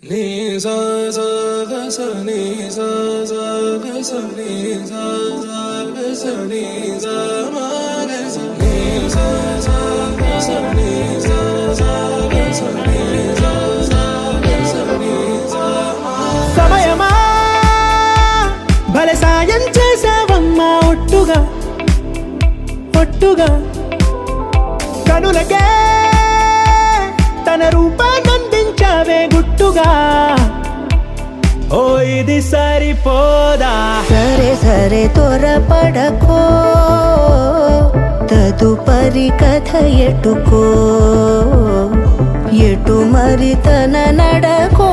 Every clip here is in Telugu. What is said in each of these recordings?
నీ సా సా గ స నీ సా సా గ స నీ సా సా గ స నీ సా మా గ స నీ సా సా గ స నీ సా సా గ స నీ సా సా గ స నీ సా మా సమయమా భలే సాయం చేసావమ్మా ఒట్టుగా ఒట్టుగా కనులకే తన రూపాన్నందించావే గుట్టుగా ఓ ఇది సరిపోదా సరే సరే త్వరపడకో తదుపరి కథ ఎటుకో ఎటు మరి తన నడకో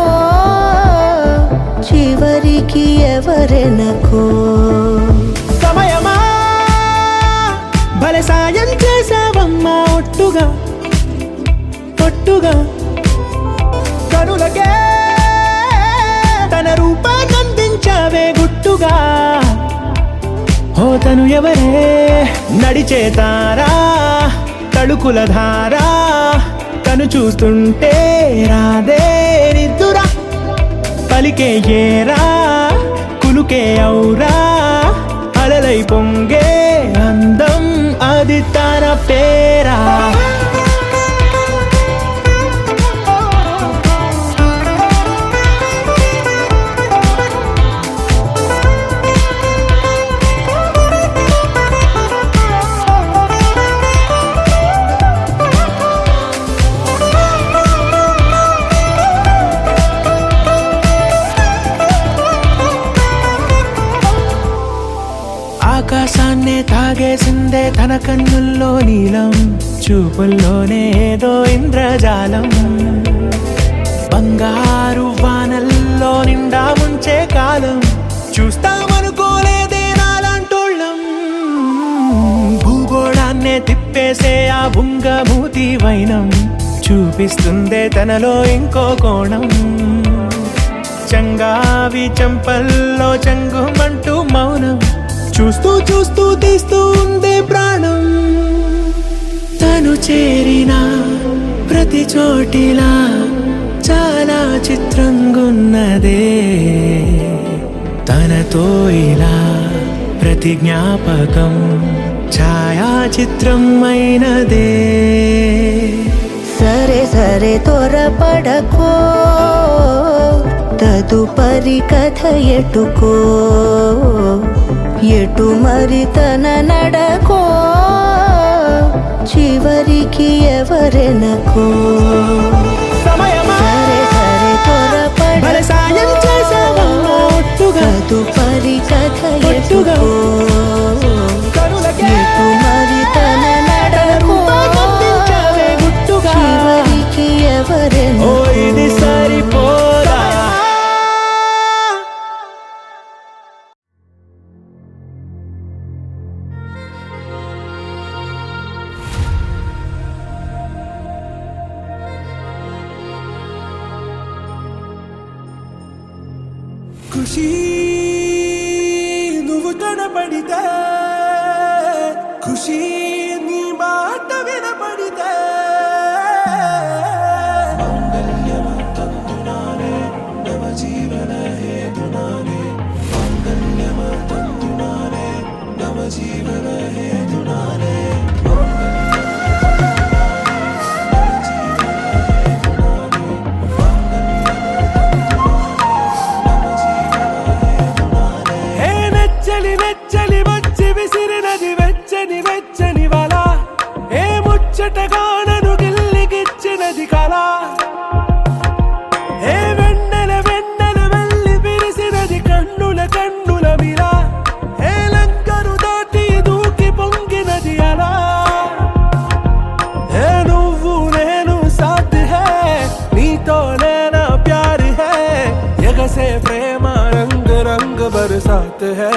చివరికి ఎవరెనకో సమయమా భలే సాయం చేసావమ్మా ఒట్టుగా ఒట్టుగా కనులకే తన రూపాన్నందించావే గుట్టుగా ఓ తను ఎవరే నడిచే తారా తళుకుల ధారా తను చూస్తుంటే రాదే నిద్దురా పలికే ఏరా కులుకే ఔరా అలలై పొంగే అందం అది తన పేరా ఆకాశాన్నే తాగేసిందే తన కన్నుల్లో నీలం చూపుల్లోనే ఏదో ఇంద్రజాలం బంగారు వానల్లో నిండా ముంచే కాలం చూస్తామనుకోలేదే నాలాంటోళ్ళం భూగోళాన్నే తిప్పేసే ఆ బుంగమూతి వైనం చూపిస్తుందే తనలో ఇంకో కోణం చంగావి చంపల్లో చంగుమంటూ మౌనం చూస్తూ చూస్తూ తీస్తూ ఉందే ప్రాణం తను చేరిన ప్రతి చోటిలా చాలా చిత్రంగున్నదే తనతో ఇలా ప్రతి జ్ఞాపకం ఛాయాచిత్రం అయినదే సరే సరే త్వరపడకో తదుపరి కథ ఎటుకో ఎటు మరి తన నడకో చివరికి ఎవరెనకో సమయమా సరే సరే భలే సాయం చేసావమ్మా ఒట్టుగా తదుపరి కథ ఒట్టుగా ఎటుకో కనులకే ఎటు మరి తన నడకో రూపాన్నందించావే గుట్టుగా చివరికి ఓ ఎవరెనకో ఇది సరిపోదా ఖుషి నువ్వు కనపడితే ఖుషి నీ మాట వినపడితే నెచ్చలి వచ్చి విసిరినది వెచ్చని వెచ్చని వల ఏ ముచ్చటగా నన్ను గిల్లిగిచ్చినది కళ ఏ వెన్నెల వెళ్ళి విరిసినది కన్నుల మిల ఏ లంకను దాటి దూకి పొంగినది అలా ఏ నువ్వు నేను సాథ్ హే నీతోనే నా ప్యార్ హే ఎగసే ప్రేమ రంగ్ రంగ్ బరసాత్ है